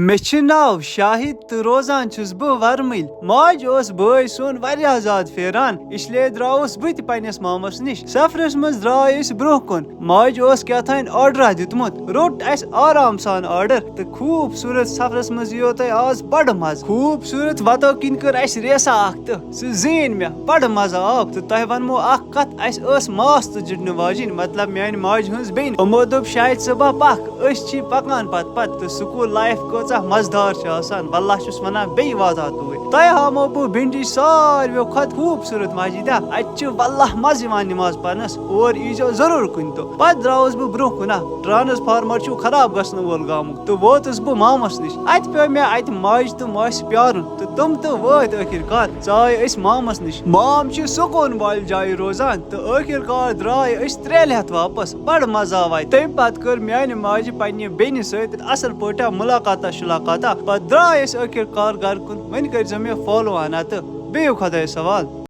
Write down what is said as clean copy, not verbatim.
مےٚ ناو شاہد تو روزان چھُس بہٕ ورمٕلۍ ماج اوس بٲے سون واریاہ زیادٕ پھیران اس لیے درٛاوُس بہٕ تہِ پننِس مامس نِش سفرس منٛز درٛاے أسۍ برٛونٛہہ کُن ماجہِ اوس کیٛاتھانۍ آرڈرا دیُتمُت روٚٹ اسہِ آرام سان آرڈر تہٕ خوٗبصوٗرت سفرس منٛز یِیو تۄہہِ آز بڑٕ مزٕ خوٗبصوٗرت وتو کِنۍ کٔر اسہِ ریسا اکھ تہٕ سُہ زیٖنۍ مےٚ بڑٕ مزٕ آو تہٕ تۄہہِ ونمو اکھ کتھ اسہِ ٲس ماس تہٕ جِڈنہٕ واجِنۍ مطلب میانہِ ماجہِ ہٕنٛز بیٚنہِ یِمو دوٚپ شاہد صٲبا پکھ أسۍ چھِ پکان پتہٕ تہٕ سکوٗل لایف کۭژاہ مزٕدار چھِ آسان واللہ چھُس ونان بیٚیہِ واتہٕ ہا توٗرۍ تۄہہِ ہاومو بہٕ بِنڈِچ ساروِیو کھۄتہٕ خوٗبصوٗرت مسجِدا اتہِ چھِ واللہ مزٕ یِوان نِماز پرنس اور ییٖزیو ضروٗر کُنہِ دۄہ پتہٕ درٛاوُس بہٕ برٛونٛہہ کُن ٹرانسفارمر چھُ خراب گژھنہٕ وول گامُک تہٕ ووتُس بہٕ مامس نِش اتہِ پیٚو مےٚ اتہِ ماجہِ تہٕ ماسہِ پیارُن تہٕ تِم تہِ وٲتۍ ٲخِر کار ژاے أسۍ مامس نِش مام چھِ سکوٗن والہِ جایہِ روزان تہٕ ٲخِر کار درٛاے أسۍ 3 رٮ۪تھ واپس بڑٕ مزٕ آو اتہِ تمہِ پتہٕ کٔر میانہِ ماجہِ پننہِ بیٚنہِ سۭتۍ اصل پٲٹھۍ مُلاقاتا شُلاقاتا پتہٕ درٛاے أسۍ ٲخِر کار گرٕ کُن وۄنۍ کٔرزیٚو مےٚ فالو ہنا تہٕ بِہِو خۄدایس حوال